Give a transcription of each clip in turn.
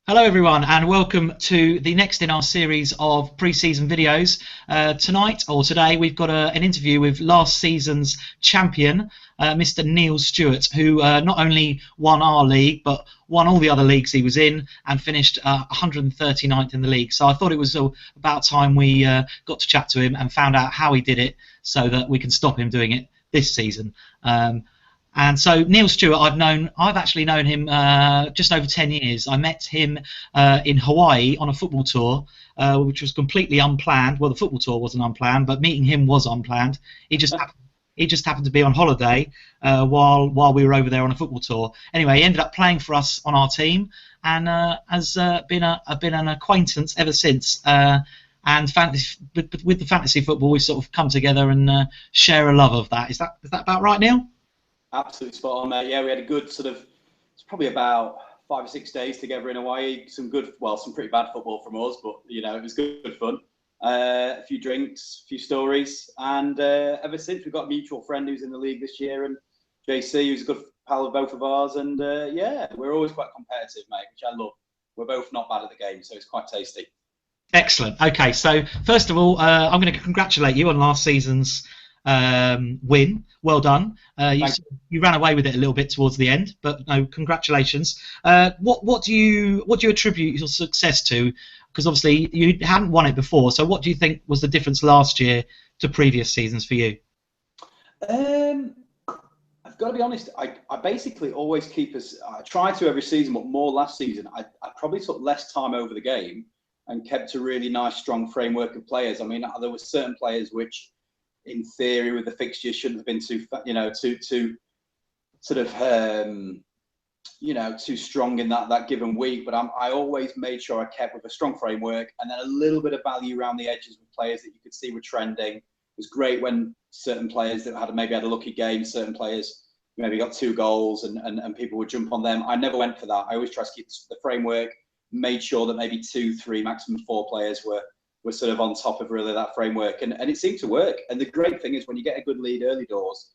Hello, everyone, and welcome to the next in our series of pre-season videos. Tonight or today, we've got an interview with last season's champion, Mr. Neil Stewart, who not only won our league but won all the other leagues he was in and finished 139th in the league. So I thought it was about time we got to chat to him and found out how he did it, so that we can stop him doing it this season. And so Neil Stewart, I've actually known him just over 10 years. I met him in Hawaii on a football tour, which was completely unplanned. Well, the football tour wasn't unplanned, but meeting him was unplanned. He just happened to be on holiday while we were over there on a football tour. Anyway, he ended up playing for us on our team and has been an acquaintance ever since. And with the fantasy football, we've sort of come together and share a love of that. Is that about right, Neil? Absolutely spot on, mate. Yeah, we had a good it's probably about 5 or 6 days together in Hawaii. Some pretty bad football from us, but it was good fun. A few drinks, a few stories, and ever since we've got a mutual friend who's in the league this year, and JC, who's a good pal of both of ours, and yeah, we're always quite competitive, mate, which I love. We're both not bad at the game, so it's quite tasty. Excellent. Okay, so first of all, I'm going to congratulate you on last season's win. Well done. You ran away with it a little bit towards the end, but no, congratulations. What do you attribute your success to? Because obviously you hadn't won it before. So what do you think was the difference last year to previous seasons for you? I've got to be honest. I basically always I try to every season, but more last season. I probably took less time over the game and kept a really nice, strong framework of players. I mean, there were certain players which, in theory, with the fixtures, shouldn't have been too sort of too strong in that given week. But I always made sure I kept with a strong framework and then a little bit of value around the edges with players that you could see were trending. It was great when certain players that maybe had a lucky game, certain players maybe got 2 goals and people would jump on them. I never went for that. I always tried to keep the framework, made sure that maybe 2, 3, maximum 4 players were sort of on top of really that framework, and it seemed to work. And the great thing is when you get a good lead early doors,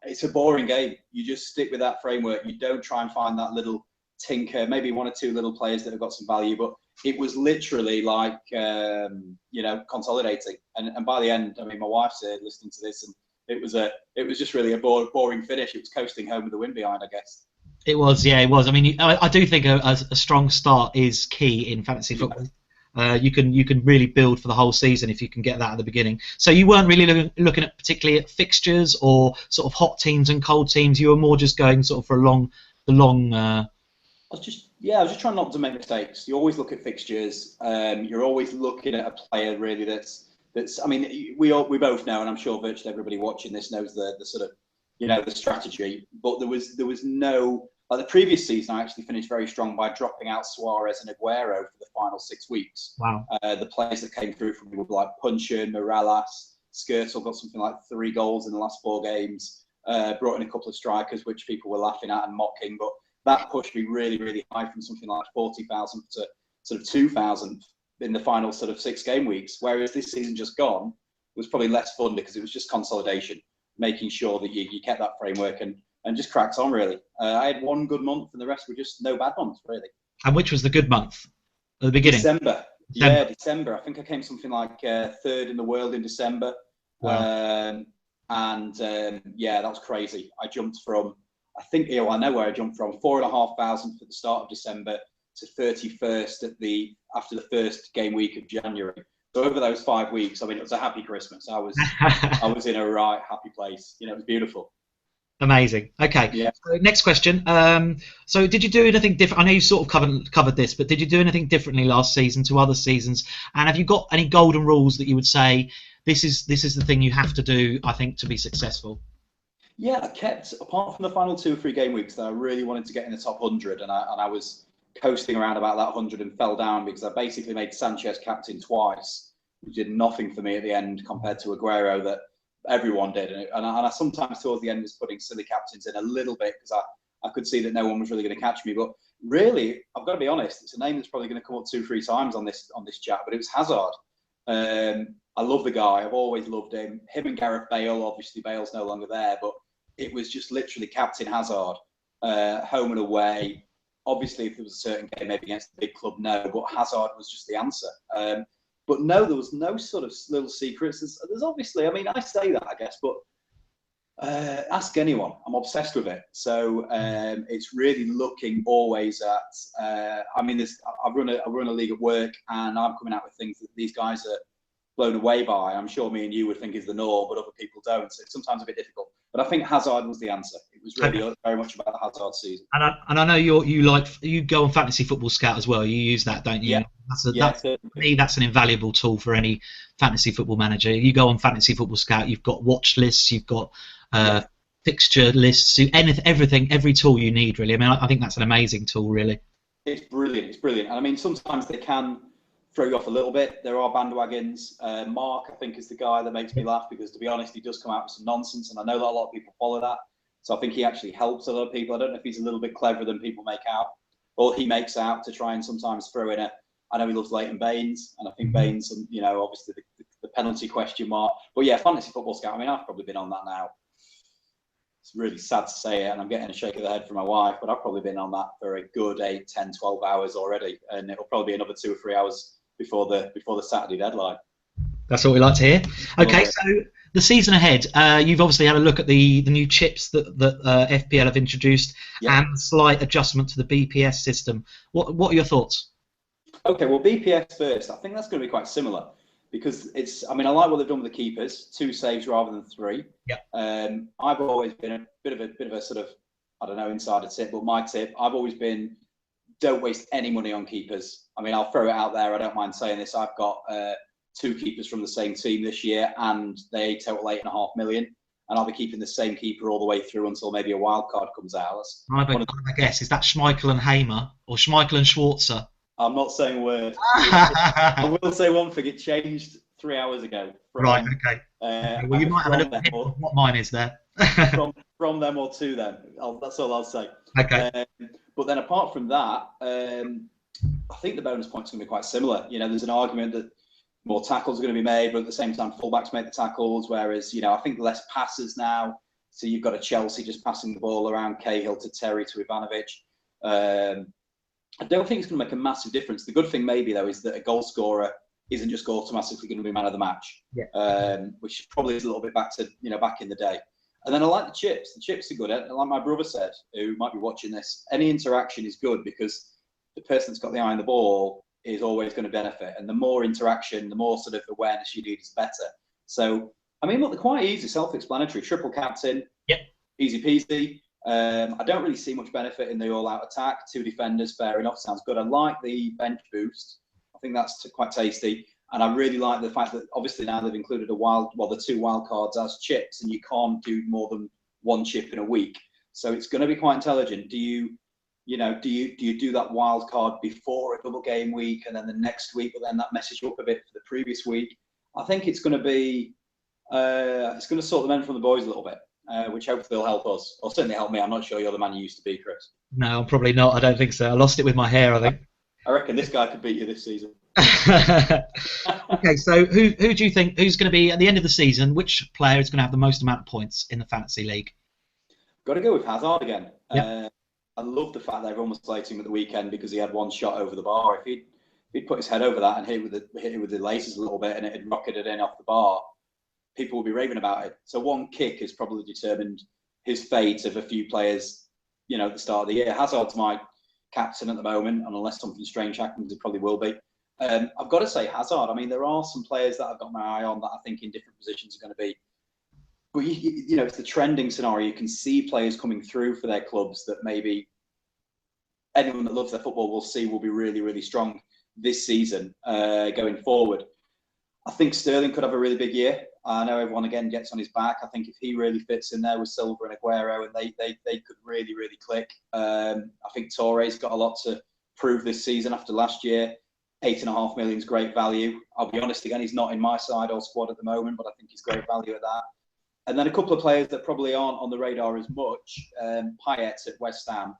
it's a boring game. You just stick with that framework. You don't try and find that little tinker, maybe 1 or 2 little players that have got some value, but it was literally like consolidating. And by the end, I mean, my wife's here listening to this, and it was just really a boring finish. It was coasting home with the wind behind, I guess. It was, yeah, it was. I mean, I do think a strong start is key in fantasy football. You can really build for the whole season if you can get that at the beginning. So you weren't really looking at particularly at fixtures or sort of hot teams and cold teams. You were more just going sort of for the long. I was just trying not to make mistakes. You always look at fixtures. You're always looking at a player really that's. I mean, we both know, and I'm sure virtually everybody watching this knows the sort of the strategy. But there was no. Like the previous season, I actually finished very strong by dropping out Suarez and Aguero for the final 6 weeks. Wow. The players that came through from me were like Punchin, Morales, Skirtle got something like 3 goals in the last 4 games. Brought in a couple of strikers, which people were laughing at and mocking. But that pushed me really, really high from something like 40,000 to sort of 2,000 in the final sort of 6 game weeks. Whereas this season just gone was probably less fun because it was just consolidation, making sure that you kept that framework and just cracked on, really. I had 1 good month and the rest were just no bad months, really. And which was the good month at the beginning? December. Yeah, December. I think I came something like 3rd in the world in December. Wow. Yeah, that was crazy. I jumped from, I know where I jumped from, 4,500 for the start of December to 31st after the first game week of January. So over those 5 weeks, I mean, it was a happy Christmas. I was in a right happy place. It was beautiful. Amazing. Okay. Yeah. So next question. So did you do anything different? I know you sort of covered this, but did you do anything differently last season to other seasons? And have you got any golden rules that you would say this is the thing you have to do, I think, to be successful? Yeah, I kept, apart from the final 2 or 3 game weeks that I really wanted to get in the top 100, and I was coasting around about that 100 and fell down because I basically made Sanchez captain twice, which did nothing for me at the end compared to Aguero that everyone did. And I sometimes towards the end was putting silly captains in a little bit because I could see that no one was really going to catch me. But really, I've got to be honest, it's a name that's probably going to come up 2 or 3 times on this chat, but it was Hazard. I love the guy. I've always loved him. Him and Gareth Bale, obviously Bale's no longer there, but it was just literally Captain Hazard, home and away. Obviously, if there was a certain game maybe against a big club, no, but Hazard was just the answer. But no, there was no sort of little secrets. There's obviously, I mean, I say that, I guess, but ask anyone. I'm obsessed with it. So it's really looking always at. I mean, I run a league at work, and I'm coming out with things that these guys are blown away by. I'm sure me and you would think is the norm, but other people don't. So it's sometimes a bit difficult. But I think Hazard was the answer. It was really very much about the Hazard season. And I know you go on Fantasy Football Scout as well. You use that, don't you? Yeah. For me, that's an invaluable tool for any fantasy football manager. You go on Fantasy Football Scout, you've got watch lists, you've got fixture lists, everything, every tool you need, really. I mean, I think that's an amazing tool, really. It's brilliant. It's brilliant. And I mean, sometimes they can throw you off a little bit. There are bandwagons. Mark, I think, is the guy that makes me laugh because, to be honest, he does come out with some nonsense, and I know that a lot of people follow that. So I think he actually helps a lot of people. I don't know if he's a little bit cleverer than people make out, or he makes out to try and sometimes throw in I know he loves Leighton Baines, and I think Baines, and obviously the penalty question mark. But yeah, Fantasy Football Scout. I mean, I've probably been on that now. It's really sad to say it, and I'm getting a shake of the head from my wife, but I've probably been on that for a good 8, 10, 12 hours already, and it'll probably be another 2 or 3 hours before the Saturday deadline. That's what we like to hear. Okay, so the season ahead, you've obviously had a look at the new chips that FPL have introduced, and slight adjustment to the BPS system. What are your thoughts? Okay, well, BPS first. I think that's going to be quite similar because I mean, I like what they've done with the keepers, 2 saves rather than 3. Yeah. I've always been a bit of a sort of, I don't know, insider tip, but my tip, I've always been, don't waste any money on keepers. I mean, I'll throw it out there. I don't mind saying this. I've got 2 keepers from the same team this year, and they total 8.5 million. And I'll be keeping the same keeper all the way through until maybe a wild card comes out. I guess, is that Schmeichel and Hamer or Schmeichel and Schwarzer? I'm not saying a word. I will say one thing. It changed 3 hours ago. Right. Okay. Well, you might have a look at what mine is there. from them or to them. That's all I'll say. Okay. But then apart from that, I think the bonus points are going to be quite similar. There's an argument that more tackles are going to be made, but at the same time, fullbacks make the tackles. Whereas, I think less passes now. So you've got a Chelsea just passing the ball around Cahill to Terry to Ivanovic. I don't think it's going to make a massive difference. The good thing maybe, though, is that a goal scorer isn't just automatically going to be man of the match, which probably is a little bit back to, back in the day. And then I like the chips. The chips are good. And like my brother said, who might be watching this, any interaction is good because the person that's got the eye on the ball is always going to benefit. And the more interaction, the more sort of awareness you need is better. So, I mean, look, they're quite easy, self-explanatory. Triple captain, easy peasy. I don't really see much benefit in the all-out attack. 2 defenders, fair enough, sounds good. I like the bench boost. I think that's quite tasty. And I really like the fact that obviously now they've included the 2 wild cards as chips, and you can't do more than 1 chip in a week. So it's going to be quite intelligent. Do you do that wild card before a double game week and then the next week, but then that messes you up a bit for the previous week? I think it's going to be, it's going to sort the men from the boys a little bit. Which hopefully will help us, or certainly help me. I'm not sure you're the man you used to be, Chris. No, I'm probably not. I don't think so. I lost it with my hair, I think. I reckon this guy could beat you this season. Okay, so who do you think, who's going to be, at the end of the season, which player is going to have the most amount of points in the Fantasy League? Got to go with Hazard again. Yep. I love the fact that everyone was slating him at the weekend because he had 1 shot over the bar. If he'd put his head over that and hit it with the laces a little bit and it had rocketed in off the bar, people will be raving about it. So 1 kick has probably determined his fate of a few players, at the start of the year. Hazard's my captain at the moment, and unless something strange happens, it probably will be. I've got to say Hazard. I mean, there are some players that I've got my eye on that I think in different positions are going to be. But, it's the trending scenario. You can see players coming through for their clubs that maybe anyone that loves their football will see will be really, really strong this season going forward. I think Sterling could have a really big year. I know everyone again gets on his back. I think if he really fits in there with Silva and Aguero, and they could really, really click. I think Torre's got a lot to prove this season after last year. 8.5 million is great value. I'll be honest again, he's not in my side or squad at the moment, but I think he's great value at that. And then a couple of players that probably aren't on the radar as much. Payet at West Ham.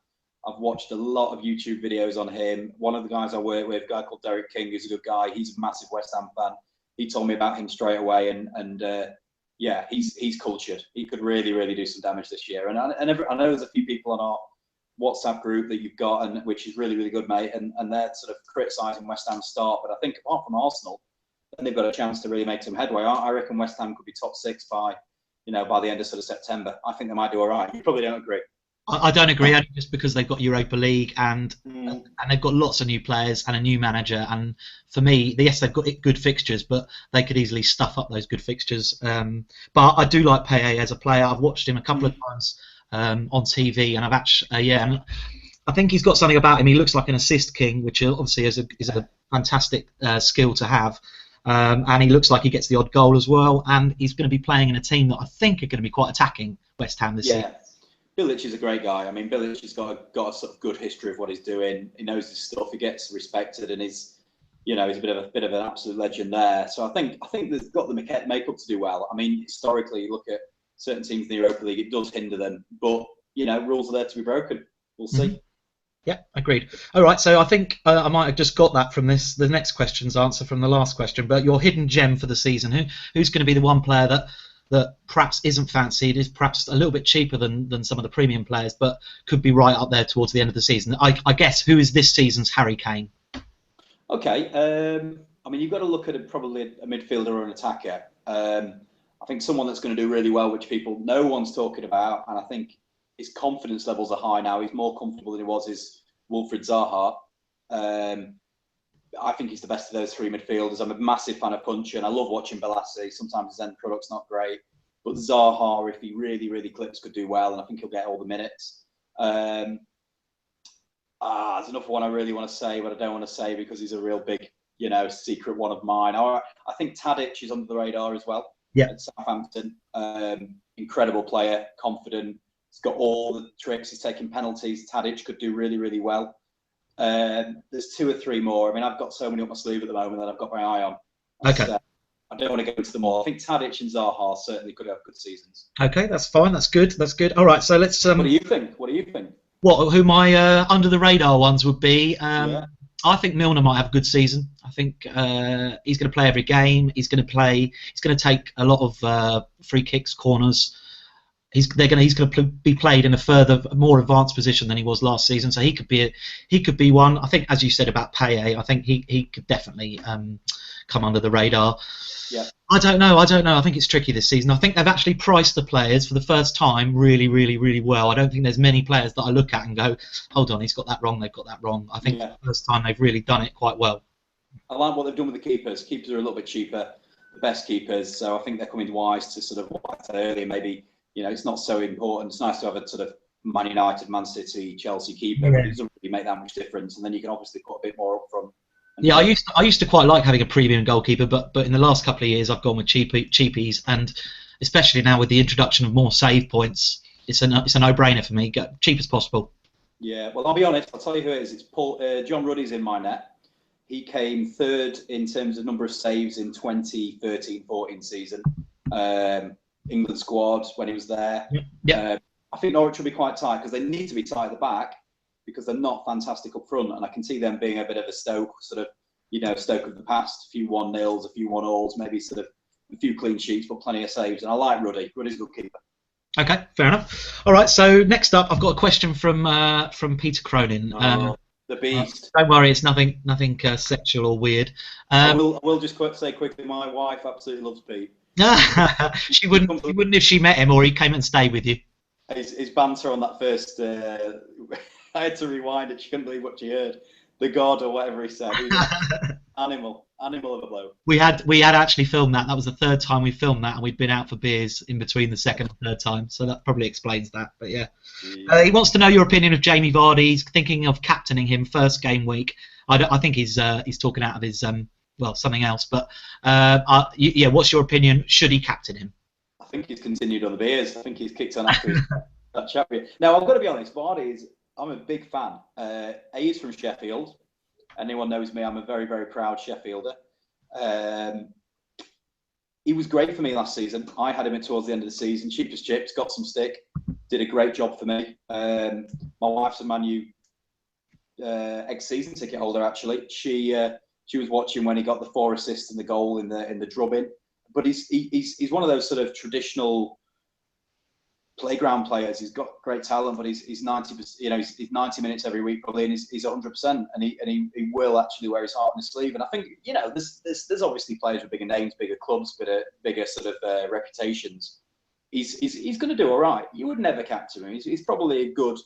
I've watched a lot of YouTube videos on him. One of the guys I work with, a guy called Derek King, who's a good guy. He's a massive West Ham fan. He told me about him straight away, and he's cultured. He could really, really do some damage this year. And I know there's a few people on our WhatsApp group that you've got, and which is really, really good, mate. And they're sort of criticising West Ham's start, but I think apart from Arsenal, then they've got a chance to really make some headway. I reckon West Ham could be top 6 by the end of sort of September. I think they might do all right. You probably don't agree. I don't agree, only just because they've got Europa League and they've got lots of new players and a new manager. And for me, yes, they've got good fixtures, but they could easily stuff up those good fixtures. But I do like Payet as a player. I've watched him a couple of times on TV, and I've actually, and I think he's got something about him. He looks like an assist king, which obviously is a fantastic skill to have. And he looks like he gets the odd goal as well. And he's going to be playing in a team that I think are going to be quite attacking West Ham this season. Bilic is a great guy. I mean, Bilic has got a sort of good history of what he's doing. He knows his stuff. He gets respected, and he's a bit of an absolute legend there. So I think they've got the makeup to do well. I mean, historically, you look at certain teams in the Europa League, it does hinder them, but rules are there to be broken. We'll see. Yeah, agreed. All right, so I think I might have just got that from the next question's answer from the last question. But your hidden gem for the season, who's going to be the one player that perhaps isn't fancied, is perhaps a little bit cheaper than some of the premium players, but could be right up there towards the end of the season? I guess, who is this season's Harry Kane? Okay, I mean, you've got to look at probably a midfielder or an attacker. I think someone that's going to do really well, which no one's talking about, and I think his confidence levels are high now. He's more comfortable than he was, is Wilfried Zaha. I think he's the best of those three midfielders. I'm a massive fan of Punch, and I love watching Balassi. Sometimes his end product's not great, but Zaha, if he really, really clips, could do well, and I think he'll get all the minutes. There's another one I really want to say, but I don't want to say because he's a real big, secret one of mine. I think Tadic is under the radar as well. Yeah. At Southampton, incredible player, confident. He's got all the tricks. He's taking penalties. Tadic could do really, really well. There's 2 or 3 more. I mean, I've got so many up my sleeve at the moment that I've got my eye on. Okay. I don't want to go into them all. I think Tadic and Zaha certainly could have good seasons. Okay, that's fine. That's good. All right, so let's. What do you think? Who my under the radar ones would be? I think Milner might have a good season. I think he's going to play every game. He's going to take a lot of free kicks, corners. He's going to be played in a more advanced position than he was last season. So he could be one. I think, as you said about Payet, I think he could definitely come under the radar. Yeah. I don't know. I think it's tricky this season. I think they've actually priced the players for the first time really, really, really well. I don't think there's many players that I look at and go, hold on, he's got that wrong, they've got that wrong. I think for the first time they've really done it quite well. I like what they've done with the keepers. Keepers are a little bit cheaper, the best keepers. So I think they're coming wise to sort of what I said earlier. Maybe, it's not so important. It's nice to have a sort of Man United, Man City, Chelsea keeper, but it doesn't really make that much difference. And then you can obviously put a bit more up front. Yeah, I used to quite like having a premium goalkeeper, but in the last couple of years I've gone with cheapies, and especially now with the introduction of more save points, it's a no-brainer for me. Go cheap as possible. Yeah, well, I'll be honest. I'll tell you who it is. It's John Ruddy's in my net. He came 3rd in terms of number of saves in 2013-14 season. England squad when he was there. Yeah. I think Norwich will be quite tight because they need to be tight at the back, because they're not fantastic up front, and I can see them being a bit of a Stoke sort of, Stoke of the past, a few 1-0s, a few 1-alls, maybe sort of a few clean sheets, but plenty of saves. And I like Ruddy. Ruddy's a good keeper. Okay, fair enough. All right, so next up, I've got a question from Peter Cronin. The beast. Don't worry, it's nothing sexual or weird. I will just say quickly, my wife absolutely loves Pete. She wouldn't if she met him or he came and stayed with you. His banter on that first. I had to rewind it. She couldn't believe what she heard. The God or whatever he said. He was animal of a bloke. We had actually filmed that. That was the 3rd time we filmed that, and we'd been out for beers in between the 2nd and 3rd time. So that probably explains that. But yeah. He wants to know your opinion of Jamie Vardy. He's thinking of captaining him first game week. I think he's talking out of his something else. But what's your opinion? Should he captain him? I think he's continued on the beers. I think he's kicked on after that champion. Now I've got to be honest. I'm a big fan. He's from Sheffield. Anyone knows me, I'm a very, very proud Sheffielder. He was great for me last season. I had him towards the end of the season. Cheap as chips, got some stick, did a great job for me. My wife's a Man U ex-season ticket holder, actually. She was watching when he got the 4 assists and the goal in the drubbing. But he's one of those sort of traditional playground players. He's got great talent, but he's 90%. You know, he's 90 minutes every week probably, and he's 100%, and he will actually wear his heart on his sleeve. And I think, you know, there's obviously players with bigger names, bigger clubs, bigger sort of reputations. He's going to do all right. You would never captain him. He's probably a good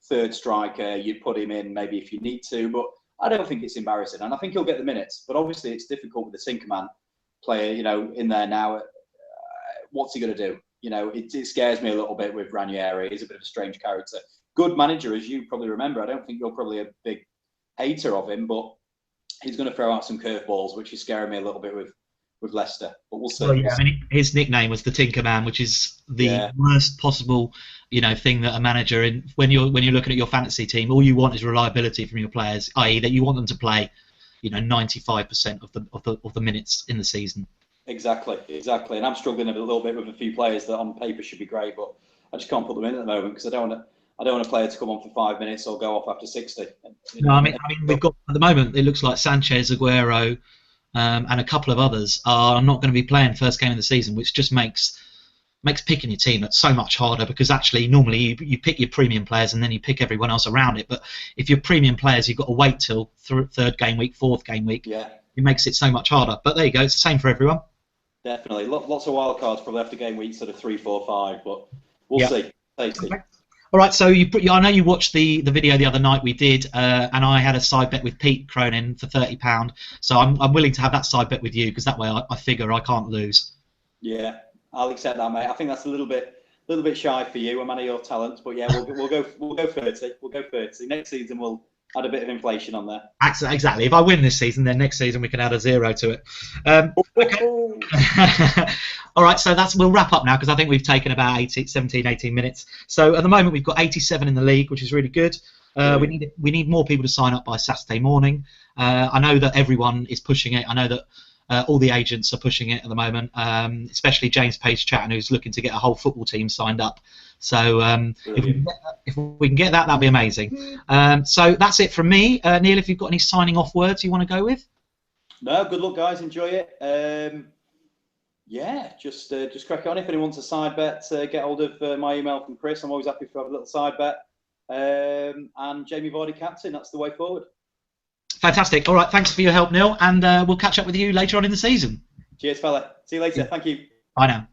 third striker. You'd put him in maybe if you need to, but I don't think it's embarrassing, and I think he'll get the minutes. But obviously, it's difficult with the Tinkerman player, you know, in there now. What's he going to do? You know, it scares me a little bit with Ranieri. He's a bit of a strange character. Good manager, as you probably remember. I don't think you're probably a big hater of him, but he's going to throw out some curveballs, which is scaring me a little bit with Leicester. But we'll see. Well, yeah, I mean, his nickname was the Tinkerman, which is the worst possible, you know, thing that a manager when you're looking at your fantasy team, all you want is reliability from your players, i.e., that you want them to play, you know, 95% of the minutes in the season. Exactly. And I'm struggling a little bit with a few players that on paper should be great, but I just can't put them in at the moment because I don't want a player to come on for 5 minutes or go off after 60. No, I mean we've got at the moment. It looks like Sanchez, Aguero, and a couple of others are not going to be playing first game of the season, which just makes picking your team so much harder because actually normally you pick your premium players and then you pick everyone else around it. But if you're premium players, you've got to wait till third game week, fourth game week. Yeah. It makes it so much harder. But there you go. It's the same for everyone. Definitely. Lots of wild cards probably after game week, sort of 3, 4, 5, but we'll see. Tasty. Okay. All right, so I know you watched the video the other night we did, and I had a side bet with Pete Cronin for £30. So I'm willing to have that side bet with you because that way I figure I can't lose. Yeah, I'll accept that, mate. I think that's a little bit shy for you. I'm out of your talents, but yeah, we'll go 30. We'll go 30. Next season we'll add a bit of inflation on there. Exactly. If I win this season, then next season we can add a 0 to it. Okay. All right, so we'll wrap up now because I think we've taken about 17, 18 minutes. So at the moment we've got 87 in the league, which is really good. We need more people to sign up by Saturday morning. I know that everyone is pushing it. I know that all the agents are pushing it at the moment, especially James Page Chatton, who's looking to get a whole football team signed up. So if we can get that, that'd be amazing. So that's it from me. Neil, if you've got any signing off words you want to go with? No, good luck, guys. Enjoy it. Yeah, just crack on. If anyone wants a side bet, get hold of my email from Chris. I'm always happy to have a little side bet. And Jamie Vardy captain. That's the way forward. Fantastic. All right, thanks for your help, Neil, and we'll catch up with you later on in the season. Cheers, fella. See you later. Thank you. Bye now.